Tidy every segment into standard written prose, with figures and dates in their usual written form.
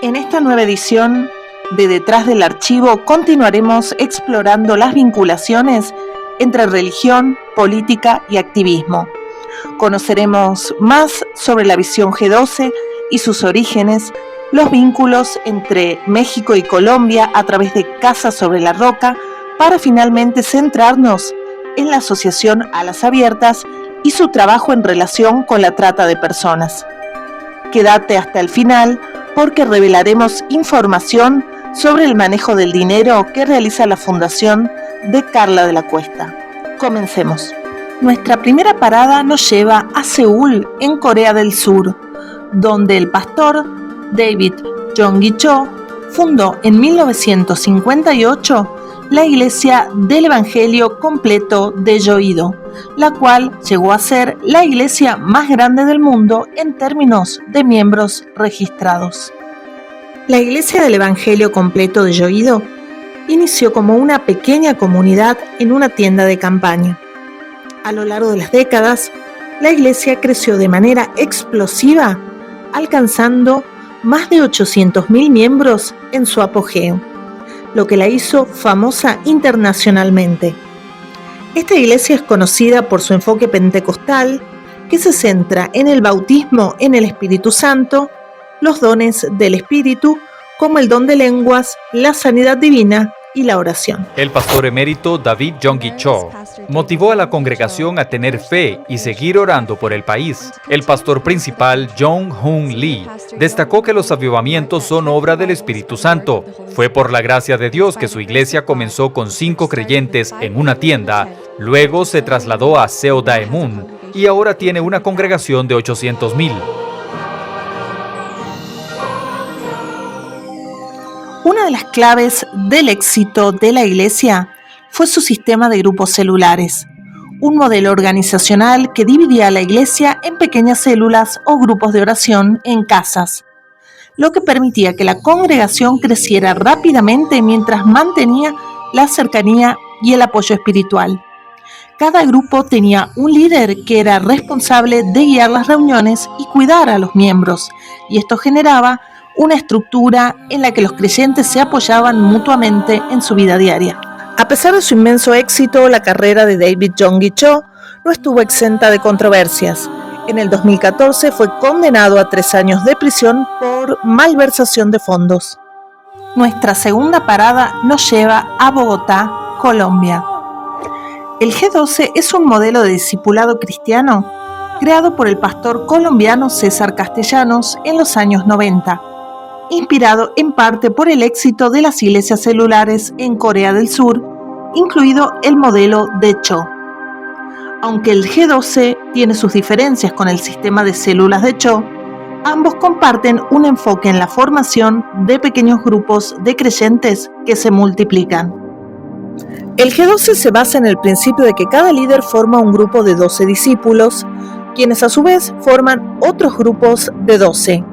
En esta nueva edición de Detrás del Archivo continuaremos explorando las vinculaciones entre religión, política y activismo. Conoceremos más sobre la visión G12 y sus orígenes, los vínculos entre México y Colombia a través de Casa sobre la Roca, para finalmente centrarnos en la asociación Alas Abiertas y su trabajo en relación con la trata de personas. Quédate hasta el final porque revelaremos información sobre el manejo del dinero que realiza la Fundación de Carla de la Cuesta. Comencemos. Nuestra primera parada nos lleva a Seúl, en Corea del Sur, donde el pastor David Yonggi Cho fundó en 1958 la Iglesia del Evangelio Completo de Yoido, la cual llegó a ser la iglesia más grande del mundo en términos de miembros registrados. La Iglesia del Evangelio Completo de Yoido inició como una pequeña comunidad en una tienda de campaña. A lo largo de las décadas, la iglesia creció de manera explosiva, alcanzando más de 800.000 miembros en su apogeo, lo que la hizo famosa internacionalmente. Esta iglesia es conocida por su enfoque pentecostal, que se centra en el bautismo en el Espíritu Santo, los dones del Espíritu, como el don de lenguas, la sanidad divina y la oración. El pastor emérito David Yonggi Cho motivó a la congregación a tener fe y seguir orando por el país. El pastor principal, Jong Hoon Lee, destacó que los avivamientos son obra del Espíritu Santo. Fue por la gracia de Dios que su iglesia comenzó con 5 creyentes en una tienda, luego se trasladó a Seodaemun y ahora tiene una congregación de 800.000. Una de las claves del éxito de la iglesia fue su sistema de grupos celulares, un modelo organizacional que dividía a la iglesia en pequeñas células o grupos de oración en casas, lo que permitía que la congregación creciera rápidamente mientras mantenía la cercanía y el apoyo espiritual. Cada grupo tenía un líder que era responsable de guiar las reuniones y cuidar a los miembros, y esto generaba una estructura en la que los creyentes se apoyaban mutuamente en su vida diaria. A pesar de su inmenso éxito, la carrera de David Yonggi Cho no estuvo exenta de controversias. En el 2014 fue condenado a 3 años de prisión por malversación de fondos. Nuestra segunda parada nos lleva a Bogotá, Colombia. El G12 es un modelo de discipulado cristiano creado por el pastor colombiano César Castellanos en los años 90. Inspirado en parte por el éxito de las iglesias celulares en Corea del Sur, incluido el modelo de Cho. Aunque el G12 tiene sus diferencias con el sistema de células de Cho, ambos comparten un enfoque en la formación de pequeños grupos de creyentes que se multiplican. El G12 se basa en el principio de que cada líder forma un grupo de 12 discípulos, quienes a su vez forman otros grupos de 12.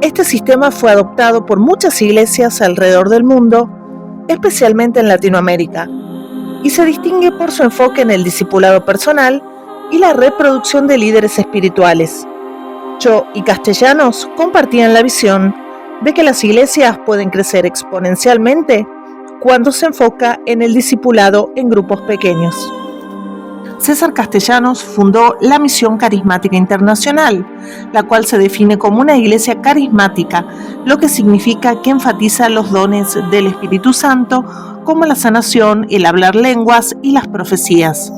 Este sistema fue adoptado por muchas iglesias alrededor del mundo, especialmente en Latinoamérica, y se distingue por su enfoque en el discipulado personal y la reproducción de líderes espirituales. Cho y Castellanos compartían la visión de que las iglesias pueden crecer exponencialmente cuando se enfoca en el discipulado en grupos pequeños. César Castellanos fundó la Misión Carismática Internacional, la cual se define como una iglesia carismática, lo que significa que enfatiza los dones del Espíritu Santo, como la sanación, el hablar lenguas y las profecías.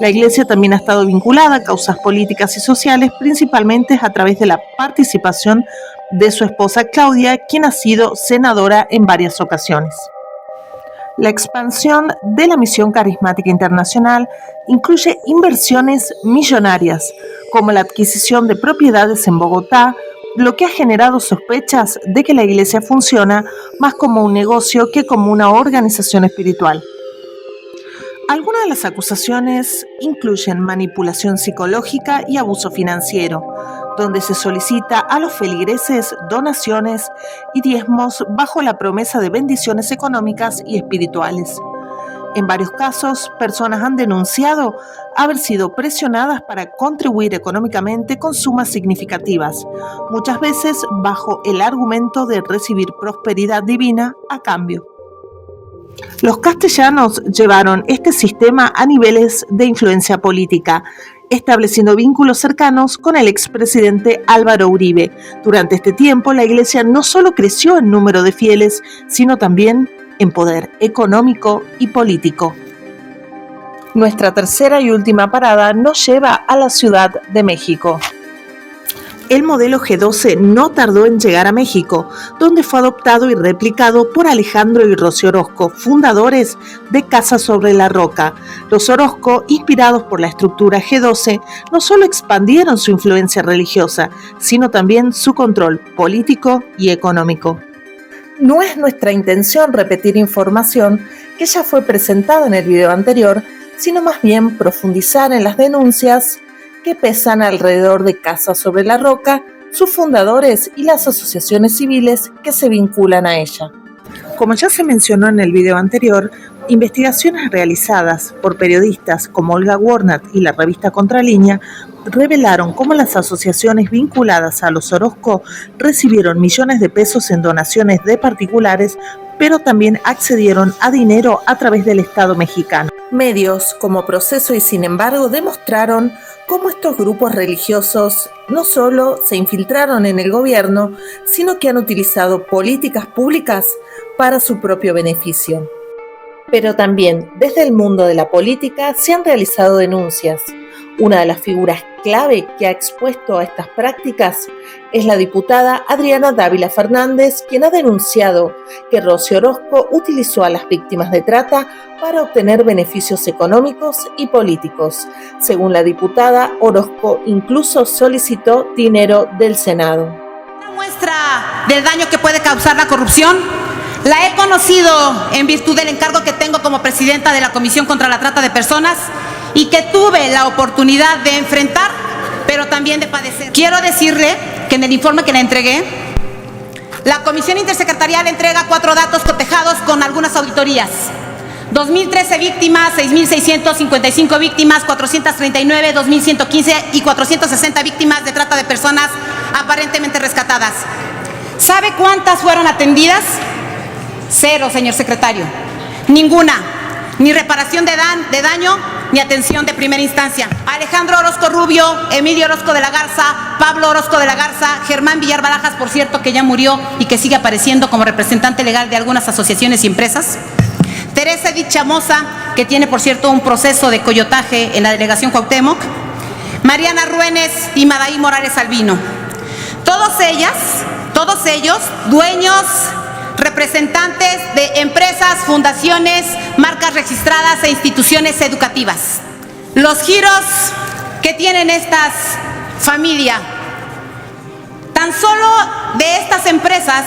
La iglesia también ha estado vinculada a causas políticas y sociales, principalmente a través de la participación de su esposa Claudia, quien ha sido senadora en varias ocasiones. La expansión de la Misión Carismática Internacional incluye inversiones millonarias, como la adquisición de propiedades en Bogotá, lo que ha generado sospechas de que la Iglesia funciona más como un negocio que como una organización espiritual. Algunas de las acusaciones incluyen manipulación psicológica y abuso financiero, donde se solicita a los feligreses donaciones y diezmos bajo la promesa de bendiciones económicas y espirituales. En varios casos, personas han denunciado haber sido presionadas para contribuir económicamente con sumas significativas, muchas veces bajo el argumento de recibir prosperidad divina a cambio. Los castellanos llevaron este sistema a niveles de influencia política, estableciendo vínculos cercanos con el expresidente Álvaro Uribe. Durante este tiempo, la Iglesia no solo creció en número de fieles, sino también en poder económico y político. Nuestra tercera y última parada nos lleva a la Ciudad de México. El modelo G12 no tardó en llegar a México, donde fue adoptado y replicado por Alejandro y Rocío Orozco, fundadores de Casa sobre la Roca. Los Orozco, inspirados por la estructura G12, no solo expandieron su influencia religiosa, sino también su control político y económico. No es nuestra intención repetir información que ya fue presentada en el video anterior, sino más bien profundizar en las denuncias que pesan alrededor de Casa sobre la Roca, sus fundadores y las asociaciones civiles que se vinculan a ella. Como ya se mencionó en el video anterior, investigaciones realizadas por periodistas como Olga Warnat y la revista Contralínea revelaron cómo las asociaciones vinculadas a los Orozco recibieron millones de pesos en donaciones de particulares, pero también accedieron a dinero a través del Estado mexicano. Medios como Proceso y Sin Embargo demostraron cómo estos grupos religiosos no solo se infiltraron en el gobierno, sino que han utilizado políticas públicas para su propio beneficio. Pero también desde el mundo de la política se han realizado denuncias. Una de las figuras clave que ha expuesto a estas prácticas es la diputada Adriana Dávila Fernández, quien ha denunciado que Rocío Orozco utilizó a las víctimas de trata para obtener beneficios económicos y políticos. Según la diputada, Orozco incluso solicitó dinero del Senado. Una muestra del daño que puede causar la corrupción la he conocido en virtud del encargo que tengo como presidenta de la Comisión contra la Trata de Personas y que tuve la oportunidad de enfrentar, pero también de padecer. Quiero decirle que en el informe que le entregué, la Comisión Intersecretarial entrega 4 datos cotejados con algunas auditorías. 2.013 víctimas, 6.655 víctimas, 439, 2.115 y 460 víctimas de trata de personas aparentemente rescatadas. ¿Sabe cuántas fueron atendidas? 0, señor secretario. Ninguna. Ni reparación de daño, ni atención de primera instancia. Alejandro Orozco Rubio, Emilio Orozco de la Garza, Pablo Orozco de la Garza, Germán Villar Barajas, por cierto, que ya murió y que sigue apareciendo como representante legal de algunas asociaciones y empresas. Teresa Edith Chamosa, que tiene, por cierto, un proceso de coyotaje en la delegación Cuauhtémoc. Mariana Ruénes y Madaí Morales Albino. Todos ellos, dueños, representantes de empresas, fundaciones, marcas registradas e instituciones educativas. Los giros que tienen estas familias, tan solo de estas empresas,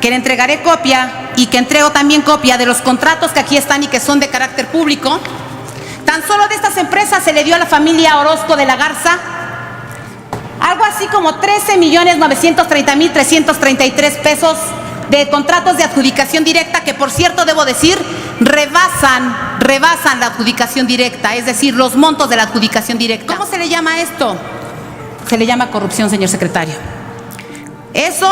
que le entregaré copia y que entrego también copia de los contratos que aquí están y que son de carácter público, tan solo de estas empresas se le dio a la familia Orozco de la Garza algo así como 13.930.333 pesos de contratos de adjudicación directa, que por cierto debo decir rebasan la adjudicación directa, es decir, los montos de la adjudicación directa. ¿Cómo se le llama esto? Se le llama corrupción, señor secretario. Eso,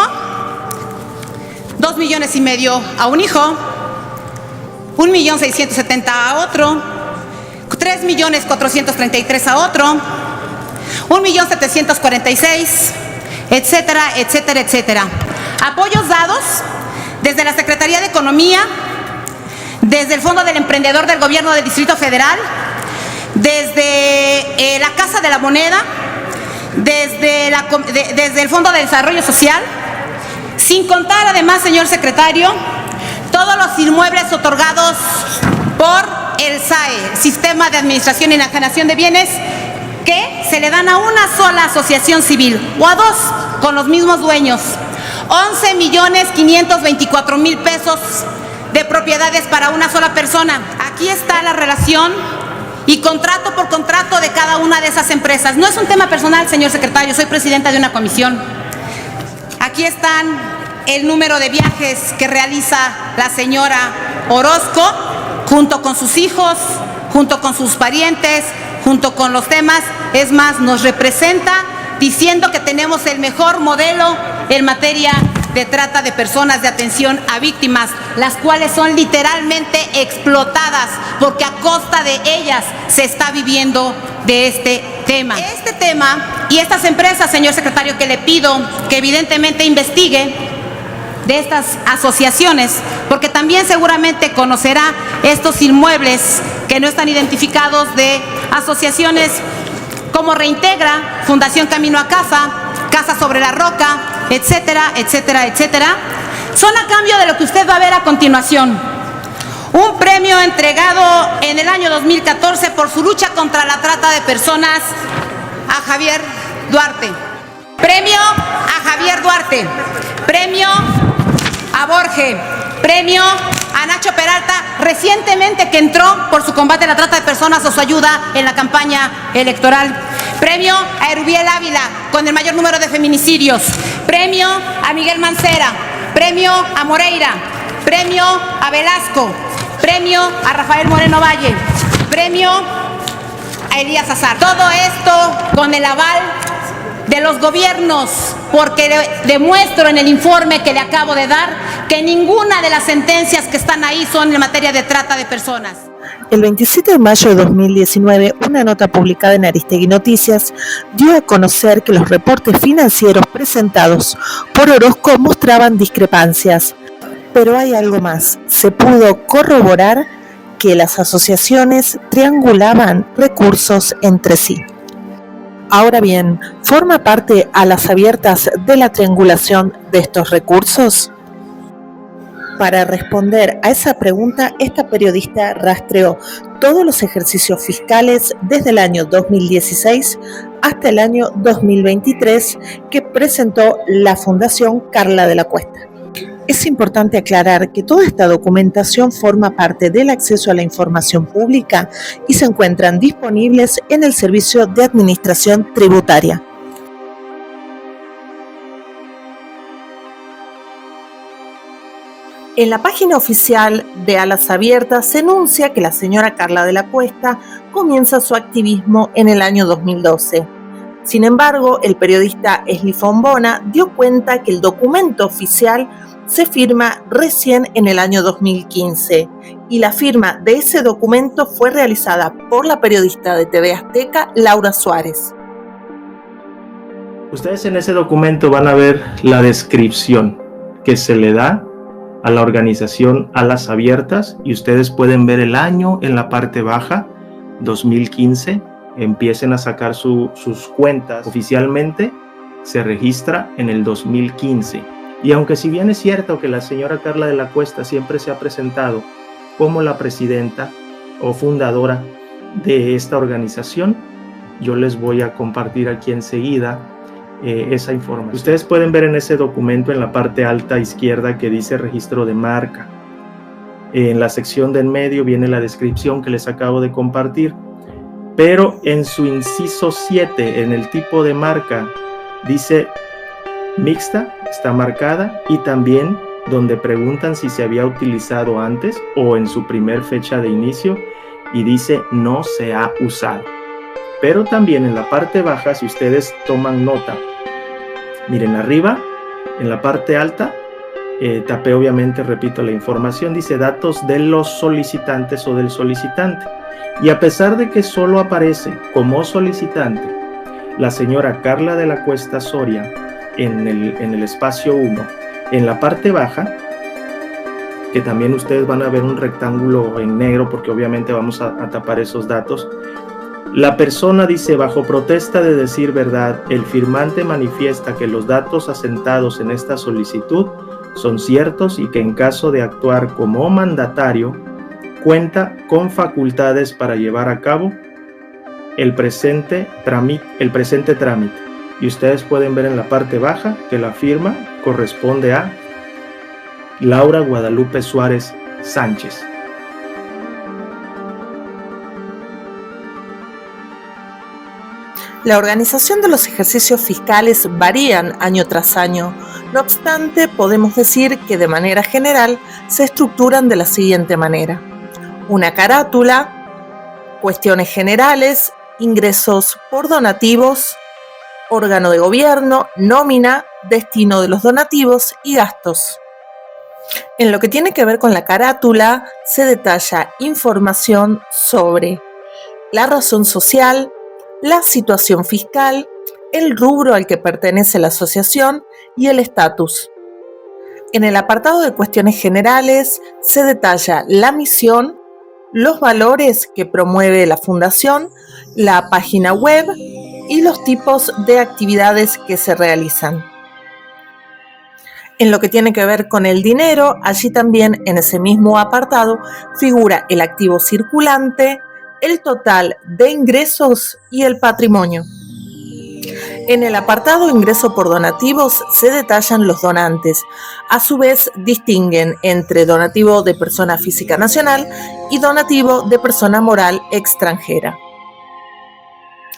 2,5 millones a un hijo, 1,670,000 a otro, 3,433,000 a otro, 1,746,000, etcétera, etcétera, etcétera. Apoyos dados desde la Secretaría de Economía, desde el Fondo del Emprendedor del Gobierno del Distrito Federal, desde la Casa de la Moneda, desde el Fondo de Desarrollo Social, sin contar además, señor secretario, todos los inmuebles otorgados por el SAE, Sistema de Administración y Enajenación de Bienes, que se le dan a una sola asociación civil o a dos con los mismos dueños. 11.524.000 pesos de propiedades para una sola persona. Aquí está la relación y contrato por contrato de cada una de esas empresas. No es un tema personal, señor secretario, soy presidenta de una comisión. Aquí están el número de viajes que realiza la señora Orozco, junto con sus hijos, junto con sus parientes, junto con los temas. Es más, nos representa diciendo que tenemos el mejor modelo en materia de trata de personas, de atención a víctimas, las cuales son literalmente explotadas porque a costa de ellas se está viviendo de este tema. Este tema y estas empresas, señor secretario, que le pido que evidentemente investigue de estas asociaciones, porque también seguramente conocerá estos inmuebles que no están identificados de asociaciones como Reintegra, Fundación Camino a Casa, Casa sobre la Roca, etcétera, etcétera, etcétera. Son a cambio de lo que usted va a ver a continuación. Un premio entregado en el año 2014 por su lucha contra la trata de personas a Javier Duarte. Premio a Javier Duarte. Premio a Borge. Premio a Nacho Peralta, recientemente que entró por su combate a la trata de personas o su ayuda en la campaña electoral. Premio a Erubiel Ávila, con el mayor número de feminicidios. Premio a Miguel Mancera. Premio a Moreira. Premio a Velasco. Premio a Rafael Moreno Valle. Premio a Elías Azar. Todo esto con el aval de los gobiernos, porque demuestro en el informe que le acabo de dar que ninguna de las sentencias que están ahí son en materia de trata de personas. El 27 de mayo de 2019, una nota publicada en Aristegui Noticias dio a conocer que los reportes financieros presentados por Orozco mostraban discrepancias. Pero hay algo más. Se pudo corroborar que las asociaciones triangulaban recursos entre sí. Ahora bien, ¿forma parte a las abiertas de la triangulación de estos recursos? Para responder a esa pregunta, esta periodista rastreó todos los ejercicios fiscales desde el año 2016 hasta el año 2023 que presentó la Fundación Carla de la Cuesta. Es importante aclarar que toda esta documentación forma parte del acceso a la información pública y se encuentran disponibles en el Servicio de Administración Tributaria. En la página oficial de Alas Abiertas se enuncia que la señora Carla de la Cuesta comienza su activismo en el año 2012. Sin embargo, el periodista Esli Fombona dio cuenta que el documento oficial se firma recién en el año 2015 y la firma de ese documento fue realizada por la periodista de TV Azteca, Laura Suárez. Ustedes en ese documento van a ver la descripción que se le da a la organización Alas Abiertas y ustedes pueden ver el año en la parte baja, 2015, empiecen a sacar sus cuentas. Oficialmente se registra en el 2015. Y aunque si bien es cierto que la señora Carla de la Cuesta siempre se ha presentado como la presidenta o fundadora de esta organización, yo les voy a compartir aquí enseguida esa información. Ustedes pueden ver en ese documento en la parte alta izquierda que dice registro de marca. En la sección de en medio viene la descripción que les acabo de compartir, pero en su inciso 7, en el tipo de marca, dice mixta, está marcada, y también donde preguntan si se había utilizado antes o en su primer fecha de inicio, y dice no se ha usado. Pero también en la parte baja, si ustedes toman nota, miren arriba, en la parte alta, tapé obviamente, repito la información, dice datos de los solicitantes o del solicitante. Y a pesar de que solo aparece como solicitante la señora Carla de la Cuesta Soria en el espacio 1, en la parte baja, que también ustedes van a ver un rectángulo en negro porque obviamente vamos a tapar esos datos. La persona dice, bajo protesta de decir verdad, el firmante manifiesta que los datos asentados en esta solicitud son ciertos y que en caso de actuar como mandatario, cuenta con facultades para llevar a cabo el presente trámite. Y ustedes pueden ver en la parte baja que la firma corresponde a Laura Guadalupe Suárez Sánchez. La organización de los ejercicios fiscales varían año tras año. No obstante, podemos decir que de manera general se estructuran de la siguiente manera: una carátula, cuestiones generales, ingresos por donativos, órgano de gobierno, nómina, destino de los donativos y gastos. En lo que tiene que ver con la carátula, se detalla información sobre la razón social, la situación fiscal, el rubro al que pertenece la asociación y el estatus. En el apartado de cuestiones generales se detalla la misión, los valores que promueve la fundación, la página web y los tipos de actividades que se realizan. En lo que tiene que ver con el dinero, allí también en ese mismo apartado figura el activo circulante, el total de ingresos y el patrimonio. En el apartado ingreso por donativos se detallan los donantes. A su vez, distinguen entre donativo de persona física nacional y donativo de persona moral extranjera.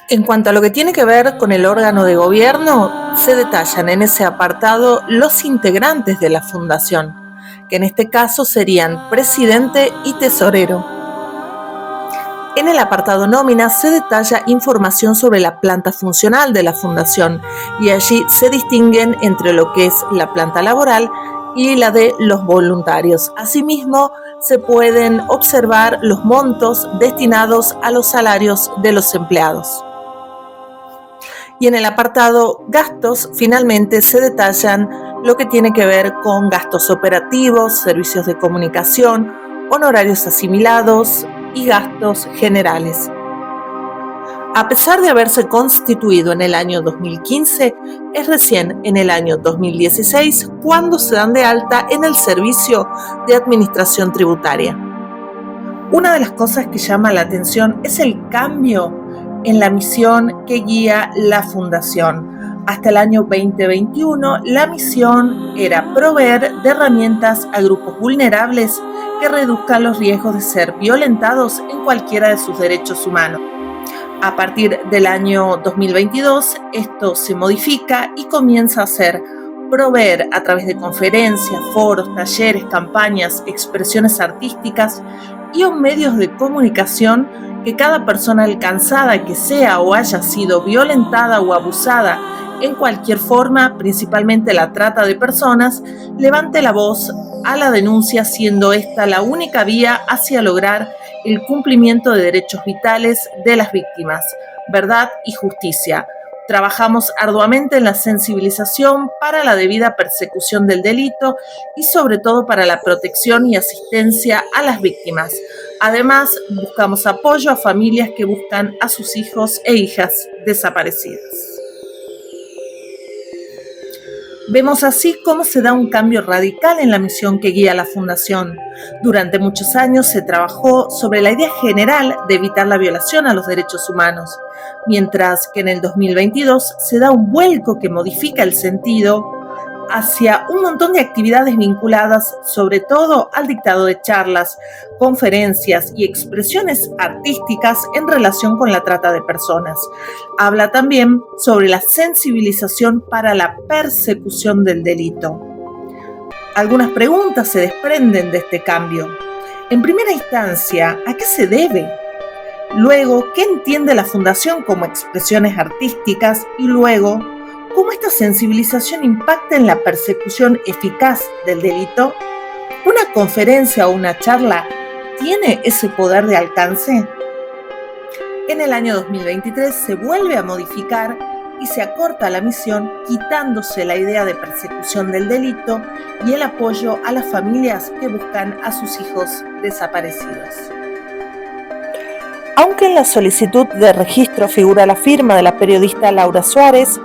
En cuanto a lo que tiene que ver con el órgano de gobierno, se detallan en ese apartado los integrantes de la fundación, que en este caso serían presidente y tesorero. En el apartado nómina se detalla información sobre la planta funcional de la fundación y allí se distinguen entre lo que es la planta laboral y la de los voluntarios. Asimismo, se pueden observar los montos destinados a los salarios de los empleados. Y en el apartado gastos, finalmente se detallan lo que tiene que ver con gastos operativos, servicios de comunicación, honorarios asimilados y gastos generales. A pesar de haberse constituido en el año 2015, es recién en el año 2016 cuando se dan de alta en el Servicio de Administración Tributaria. Una de las cosas que llama la atención es el cambio en la misión que guía la Fundación. Hasta el año 2021, la misión era proveer de herramientas a grupos vulnerables que reduzcan los riesgos de ser violentados en cualquiera de sus derechos humanos. A partir del año 2022, esto se modifica y comienza a ser proveer a través de conferencias, foros, talleres, campañas, expresiones artísticas y medios de comunicación que cada persona alcanzada que sea o haya sido violentada o abusada en cualquier forma, principalmente la trata de personas, levante la voz a la denuncia, siendo esta la única vía hacia lograr el cumplimiento de derechos vitales de las víctimas, verdad y justicia. Trabajamos arduamente en la sensibilización para la debida persecución del delito y sobre todo para la protección y asistencia a las víctimas. Además, buscamos apoyo a familias que buscan a sus hijos e hijas desaparecidas. Vemos así cómo se da un cambio radical en la misión que guía la Fundación. Durante muchos años se trabajó sobre la idea general de evitar la violación a los derechos humanos, mientras que en el 2022 se da un vuelco que modifica el sentido hacia un montón de actividades vinculadas sobre todo al dictado de charlas, conferencias y expresiones artísticas en relación con la trata de personas. Habla también sobre la sensibilización para la persecución del delito. Algunas preguntas se desprenden de este cambio. En primera instancia, ¿a qué se debe? Luego, ¿qué entiende la Fundación como expresiones artísticas? Y luego, ¿cómo esta sensibilización impacta en la persecución eficaz del delito? ¿Una conferencia o una charla tiene ese poder de alcance? En el año 2023 se vuelve a modificar y se acorta la misión, quitándose la idea de persecución del delito y el apoyo a las familias que buscan a sus hijos desaparecidos. Aunque en la solicitud de registro figura la firma de la periodista Laura Suárez,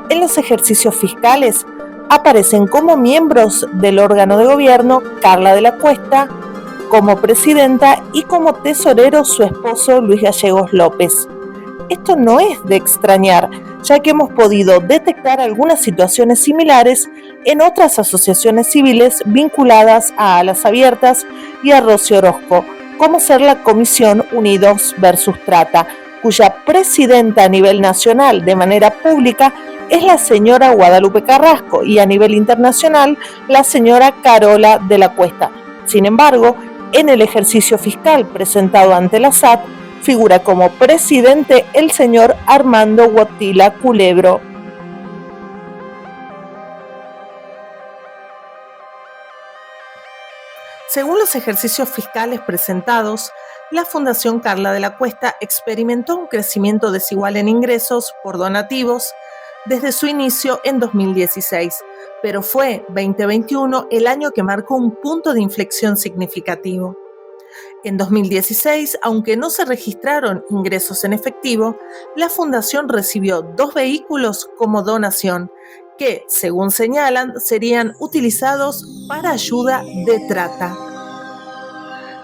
en los ejercicios fiscales aparecen como miembros del órgano de gobierno Carla de la Cuesta como presidenta y como tesorero su esposo Luis Gallegos López. Esto no es de extrañar, ya que hemos podido detectar algunas situaciones similares en otras asociaciones civiles vinculadas a Alas Abiertas y a Rocío Orozco, como ser la Comisión Unidos versus Trata, cuya presidenta a nivel nacional de manera pública es la señora Guadalupe Carrasco y a nivel internacional la señora Carola de la Cuesta. Sin embargo, en el ejercicio fiscal presentado ante la SAT, figura como presidente el señor Armando Guatila Culebro. Según los ejercicios fiscales presentados, la Fundación Carla de la Cuesta experimentó un crecimiento desigual en ingresos por donativos desde su inicio en 2016, pero fue 2021 el año que marcó un punto de inflexión significativo. En 2016, aunque no se registraron ingresos en efectivo, la Fundación recibió 2 vehículos como donación, que, según señalan, serían utilizados para ayuda de trata.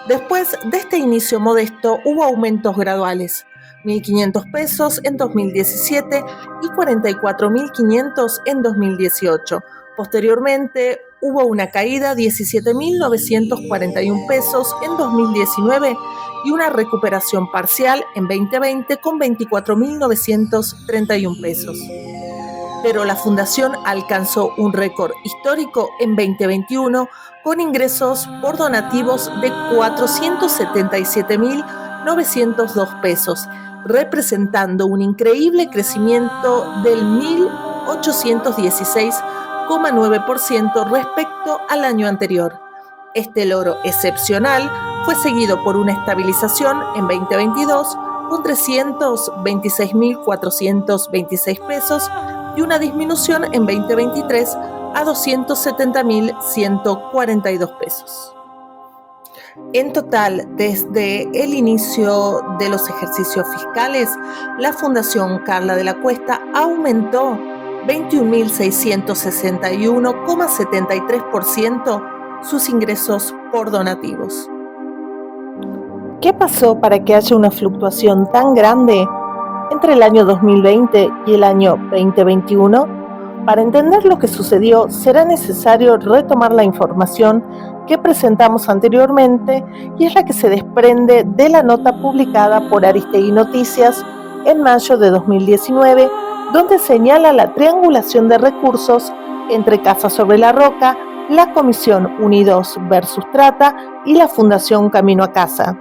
Después de este inicio modesto, hubo aumentos graduales, 1.500 pesos en 2017 y 44.500 en 2018. Posteriormente, hubo una caída de 17.941 pesos en 2019 y una recuperación parcial en 2020 con 24.931 pesos. Pero la Fundación alcanzó un récord histórico en 2021 con ingresos por donativos de 477.902 pesos, representando un increíble crecimiento del 1.816,9% respecto al año anterior. Este logro excepcional fue seguido por una estabilización en 2022 con 326.426 pesos y una disminución en 2023 a 270.142 pesos. En total, desde el inicio de los ejercicios fiscales, la Fundación Carla de la Cuesta aumentó 21.661,73% sus ingresos por donativos. ¿Qué pasó para que haya una fluctuación tan grande entre el año 2020 y el año 2021? Para entender lo que sucedió, será necesario retomar la información que presentamos anteriormente y es la que se desprende de la nota publicada por Aristegui Noticias en mayo de 2019, donde señala la triangulación de recursos entre Casa Sobre la Roca, la Comisión Unidos versus Trata y la Fundación Camino a Casa.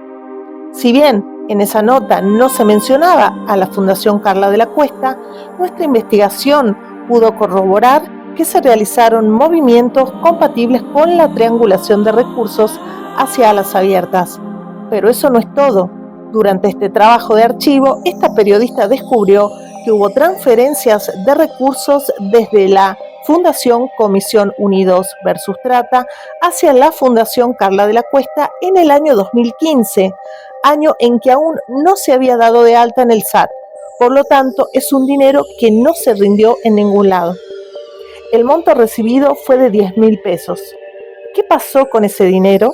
Si bien en esa nota no se mencionaba a la Fundación Carla de la Cuesta, nuestra investigación pudo corroborar que se realizaron movimientos compatibles con la triangulación de recursos hacia Alas Abiertas. Pero eso no es todo. Durante este trabajo de archivo, esta periodista descubrió que hubo transferencias de recursos desde la Fundación Comisión Unidos versus Trata hacia la Fundación Carla de la Cuesta en el año 2015, año en que aún no se había dado de alta en el SAT. Por lo tanto, es un dinero que no se rindió en ningún lado. El monto recibido fue de 10.000 pesos. ¿Qué pasó con ese dinero?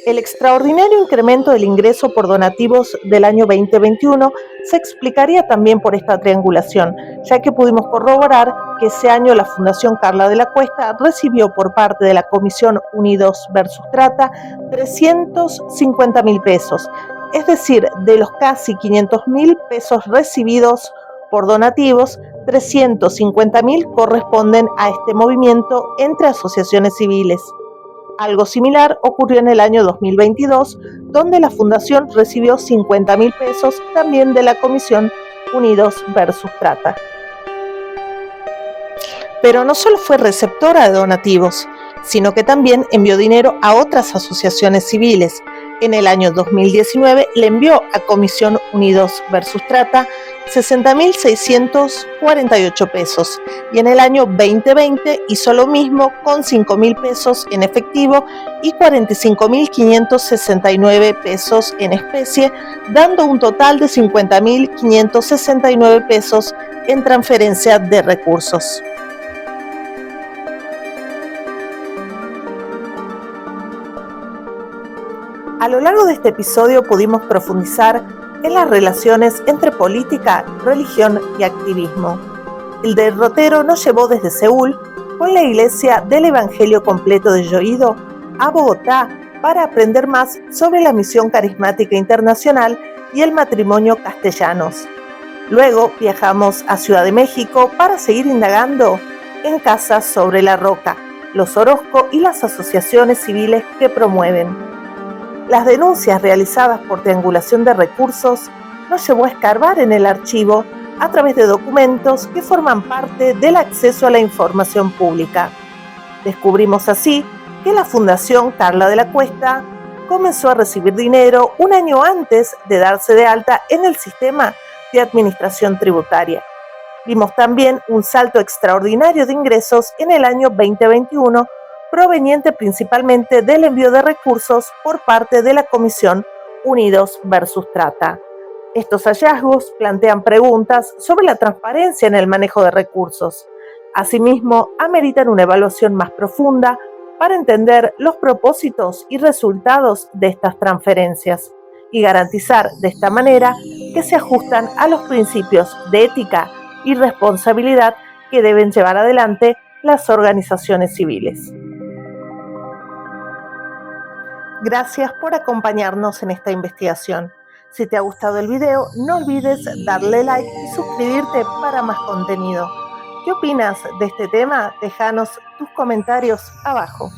El extraordinario incremento del ingreso por donativos del año 2021 se explicaría también por esta triangulación, ya que pudimos corroborar que ese año la Fundación Carla de la Cuesta recibió por parte de la Comisión Unidos versus Trata 350.000 pesos, es decir, de los casi 500.000 pesos recibidos por donativos, 350.000 corresponden a este movimiento entre asociaciones civiles. Algo similar ocurrió en el año 2022, donde la Fundación recibió 50.000 pesos también de la Comisión Unidos versus Trata. Pero no solo fue receptora de donativos, sino que también envió dinero a otras asociaciones civiles. En el año 2019 le envió a Comisión Unidos versus Trata 60.648 pesos y en el año 2020 hizo lo mismo con 5.000 pesos en efectivo y 45.569 pesos en especie, dando un total de 50.569 pesos en transferencia de recursos. A lo largo de este episodio pudimos profundizar en las relaciones entre política, religión y activismo. El derrotero nos llevó desde Seúl con la Iglesia del Evangelio Completo de Yoido a Bogotá para aprender más sobre la misión carismática internacional y el matrimonio castellanos. Luego viajamos a Ciudad de México para seguir indagando en Casas sobre la Roca, los Orozco y las asociaciones civiles que promueven. Las denuncias realizadas por triangulación de recursos nos llevó a escarbar en el archivo a través de documentos que forman parte del acceso a la información pública. Descubrimos así que la Fundación Carla de la Cuesta comenzó a recibir dinero un año antes de darse de alta en el sistema de administración tributaria. Vimos también un salto extraordinario de ingresos en el año 2021, proveniente principalmente del envío de recursos por parte de la Comisión Unidos versus Trata. Estos hallazgos plantean preguntas sobre la transparencia en el manejo de recursos. Asimismo, ameritan una evaluación más profunda para entender los propósitos y resultados de estas transferencias y garantizar de esta manera que se ajustan a los principios de ética y responsabilidad que deben llevar adelante las organizaciones civiles. Gracias por acompañarnos en esta investigación. Si te ha gustado el video, no olvides darle like y suscribirte para más contenido. ¿Qué opinas de este tema? Déjanos tus comentarios abajo.